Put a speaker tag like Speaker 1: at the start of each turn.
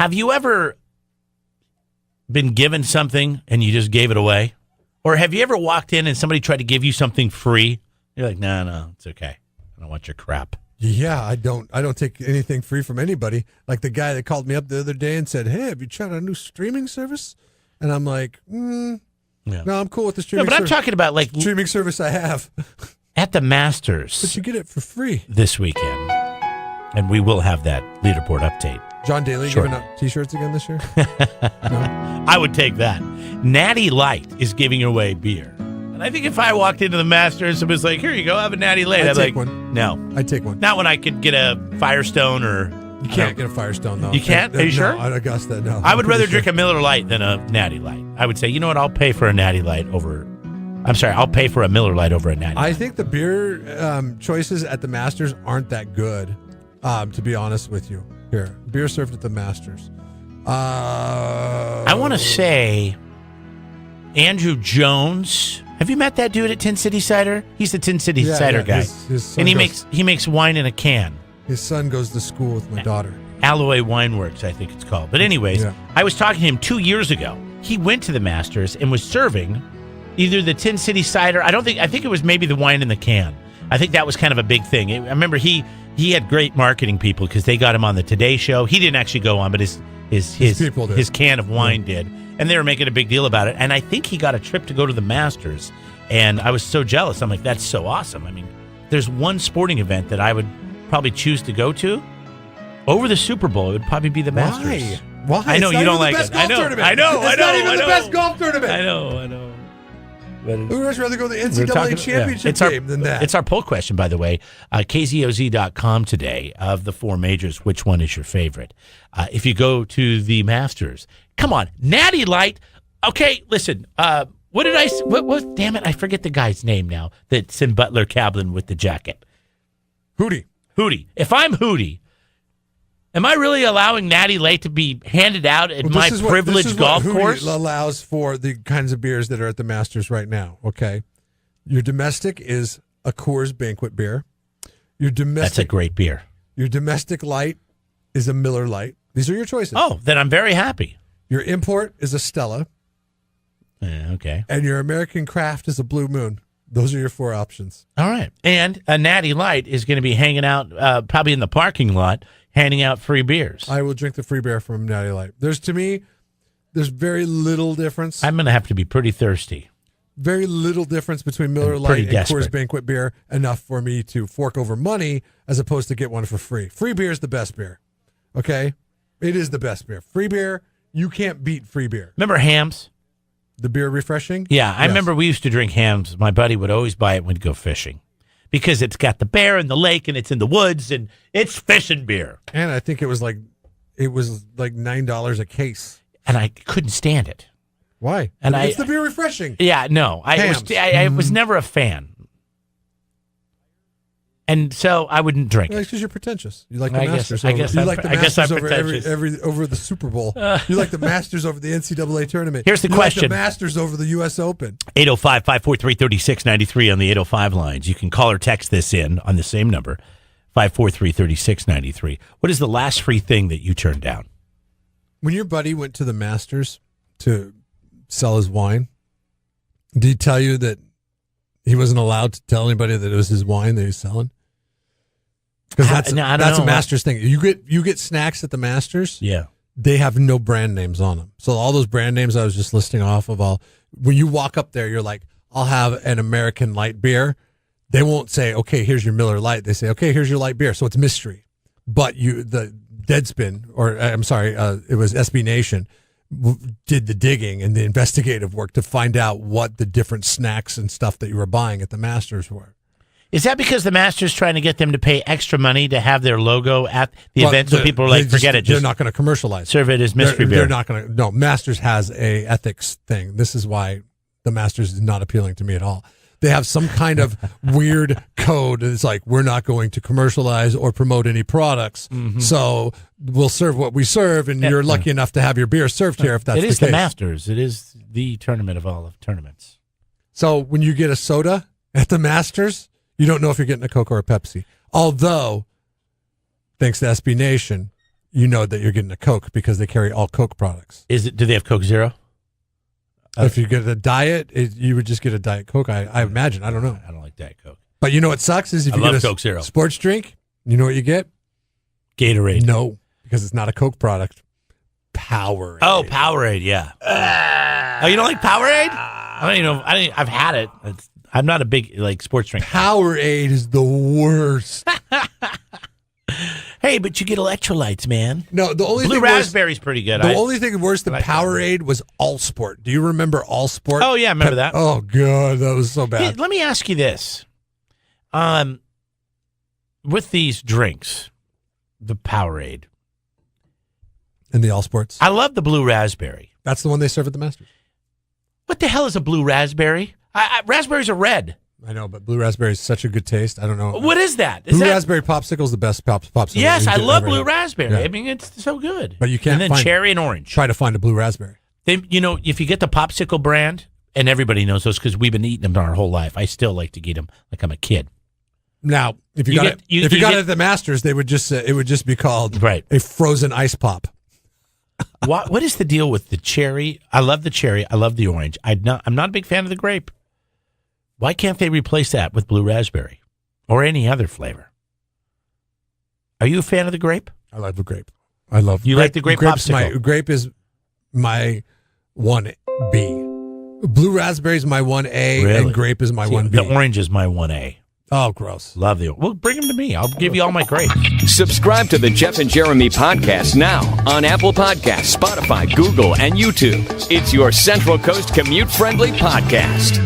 Speaker 1: Have you ever been given something and you just gave it away? Or have you ever walked in and somebody tried to give you something free? You're like, no, it's okay. I don't want your crap.
Speaker 2: Yeah, I don't take anything free from anybody. Like the guy that called me up the other day and said, "Hey, have you tried a new streaming service?" And I'm like, No, I'm cool with the streaming service.
Speaker 1: But I'm talking about like
Speaker 2: streaming service I have.
Speaker 1: At the Masters.
Speaker 2: But you get it for free.
Speaker 1: This weekend. And we will have that leaderboard update.
Speaker 2: John Daly giving out T-shirts again this year? No?
Speaker 1: I would take that. Natty Light is giving away beer. And I think if I walked into the Masters and was like, here you go, have a Natty Light.
Speaker 2: I'd take one.
Speaker 1: No.
Speaker 2: I'd take one.
Speaker 1: Not when I could get a Firestone or...
Speaker 2: You can't get a Firestone, though.
Speaker 1: You can't? Are you sure?
Speaker 2: No, at Augusta, no.
Speaker 1: I would rather drink a Miller Lite than a Natty Light. I would say, you know what, I'll pay for a Natty Light over... I'll pay for a Miller Lite over a Natty Light.
Speaker 2: I think the beer choices at the Masters aren't that good, to be honest with you. Here, beer served at the Masters.
Speaker 1: I want to say Andrew Jones. Have you met that dude at Tin City Cider? He's the Tin City Cider guy.
Speaker 2: His
Speaker 1: and he makes wine in a can.
Speaker 2: His son goes to school with my daughter.
Speaker 1: Alloy Wineworks, I think it's called. But anyways, I was talking to him 2 years ago. He went to the Masters and was serving either the Tin City Cider. I think it was maybe the wine in the can. I think that was kind of a big thing. I remember he had great marketing people because they got him on the Today Show. He didn't actually go on, but his can of wine did. And they were making a big deal about it. And I think he got a trip to go to the Masters. And I was so jealous. I'm like, that's so awesome. I mean, there's one sporting event that I would probably choose to go to. Over the Super Bowl, it would probably be the Masters.
Speaker 2: Why?
Speaker 1: I know you don't like it. I know. It's
Speaker 2: not even the best golf tournament.
Speaker 1: I know.
Speaker 2: But who would rather go to the NCAA championship game than that?
Speaker 1: It's our poll question, by the way. KZOZ.com today, of the four majors, which one is your favorite? If you go to the Masters, come on, Natty Light. Okay, listen. What did I? What? Damn it! I forget the guy's name now. That's in Butler Kaplan with the jacket.
Speaker 2: Hootie.
Speaker 1: If I'm Hootie, am I really allowing Natty Light to be handed out at my privileged golf course?
Speaker 2: Hootie allows for the kinds of beers that are at the Masters right now. Okay, your domestic is a Coors Banquet beer.
Speaker 1: That's a great beer.
Speaker 2: Your domestic light is a Miller Lite. These are your choices.
Speaker 1: Oh, then I'm very happy.
Speaker 2: Your import is a Stella.
Speaker 1: Okay.
Speaker 2: And your American craft is a Blue Moon. Those are your four options.
Speaker 1: All right. And a Natty Light is going to be hanging out probably in the parking lot, handing out free beers.
Speaker 2: I will drink the free beer from Natty Light. There's very little difference.
Speaker 1: I'm going to have to be pretty thirsty.
Speaker 2: Very little difference between Miller Lite and Coors Banquet beer, enough for me to fork over money as opposed to get one for free. Free beer is the best beer. Okay? It is the best beer. Free beer, you can't beat free beer.
Speaker 1: Remember Hams?
Speaker 2: The beer refreshing?
Speaker 1: Yeah, I remember we used to drink Hams. My buddy would always buy it when we'd go fishing because it's got the bear in the lake and it's in the woods and it's fishing beer.
Speaker 2: And I think it was like $9 a case.
Speaker 1: And I couldn't stand it.
Speaker 2: Why?
Speaker 1: And
Speaker 2: it's the beer refreshing.
Speaker 1: Yeah, no. I was never a fan. And so I wouldn't drink it.
Speaker 2: Because you're pretentious. You like the Masters.
Speaker 1: I guess I'm pretentious.
Speaker 2: Over the Super Bowl. You like the Masters over the NCAA tournament.
Speaker 1: Here's the question.
Speaker 2: Like the Masters over the U.S. Open.
Speaker 1: 805-543-3693 on the 805 lines. You can call or text this in on the same number, 543-3693. What is the last free thing that you turned down?
Speaker 2: When your buddy went to the Masters to sell his wine, did he tell you that he wasn't allowed to tell anybody that it was his wine that he's selling? Because that's a Masters thing. You get snacks at the Masters.
Speaker 1: Yeah,
Speaker 2: they have no brand names on them. So all those brand names I was just listing off of when you walk up there, you're like, I'll have an American light beer. They won't say, okay, here's your Miller Lite. They say, okay, here's your light beer. So it's mystery. But the Deadspin, or I'm sorry, it was SB Nation, did the digging and the investigative work to find out what the different snacks and stuff that you were buying at the Masters were.
Speaker 1: Is that because the Masters trying to get them to pay extra money to have their logo at the event? So people are like, forget it.
Speaker 2: They're not going to commercialize.
Speaker 1: Serve it as mystery beer.
Speaker 2: They're not going to. No, Masters has a ethics thing. This is why the Masters is not appealing to me at all. They have some kind of weird code. It's like, we're not going to commercialize or promote any products. Mm-hmm. So we'll serve what we serve, and you're lucky enough to have your beer served here if that's the case. It is the
Speaker 1: Masters. It is the tournament of all of tournaments.
Speaker 2: So when you get a soda at the Masters, you don't know if you're getting a Coke or a Pepsi. Although, thanks to SB Nation, you know that you're getting a Coke because they carry all Coke products.
Speaker 1: Do they have Coke Zero?
Speaker 2: If you get a diet, you would just get a Diet Coke. I imagine. I don't know.
Speaker 1: I don't like Diet Coke.
Speaker 2: But you know what sucks is if you get a
Speaker 1: Coke Zero
Speaker 2: sports drink, you know what you get?
Speaker 1: Gatorade.
Speaker 2: No, because it's not a Coke product. Powerade.
Speaker 1: Oh, Powerade, yeah. Oh, you don't like Powerade? I don't even know. I've had it. I'm not a big sports drink.
Speaker 2: Powerade is the worst.
Speaker 1: Hey, but you get electrolytes, man.
Speaker 2: No, the only
Speaker 1: Blue
Speaker 2: thing
Speaker 1: raspberry's pretty good.
Speaker 2: The only thing worse than Powerade was All Sport. Do you remember All Sport?
Speaker 1: Oh yeah, I remember that.
Speaker 2: Oh god, that was so bad.
Speaker 1: Hey, let me ask you this: with these drinks, the Powerade
Speaker 2: and the All Sports,
Speaker 1: I love the blue raspberry.
Speaker 2: That's the one they serve at the Masters.
Speaker 1: What the hell is a blue raspberry? Raspberries are red.
Speaker 2: I know, but blue raspberry is such a good taste. I don't know.
Speaker 1: What is that?
Speaker 2: Blue raspberry popsicle is the best popsicle.
Speaker 1: Yes, I love blue raspberry. Yeah. I mean, it's so good.
Speaker 2: But you can't.
Speaker 1: And then cherry and orange.
Speaker 2: Try to find a blue raspberry.
Speaker 1: If you get the popsicle brand, and everybody knows those because we've been eating them our whole life. I still like to eat them like I'm a kid.
Speaker 2: Now, if you got it at the Masters, it would just be called a frozen ice pop.
Speaker 1: What is the deal with the cherry? I love the cherry. I love the orange. I'm not a big fan of the grape. Why can't they replace that with blue raspberry or any other flavor? Are you a fan of the grape?
Speaker 2: I love the grape. I love
Speaker 1: you.
Speaker 2: Grape,
Speaker 1: like the grape popsicle?
Speaker 2: Grape is my 1B. Blue raspberry is my 1A, really? And grape is my 1B.
Speaker 1: The orange is my 1A.
Speaker 2: Oh, gross.
Speaker 1: Love the. Well, bring them to me. I'll give you all my grapes.
Speaker 3: Subscribe to the Jeff and Jeremy podcast now on Apple Podcasts, Spotify, Google, and YouTube. It's your Central Coast commute-friendly podcast.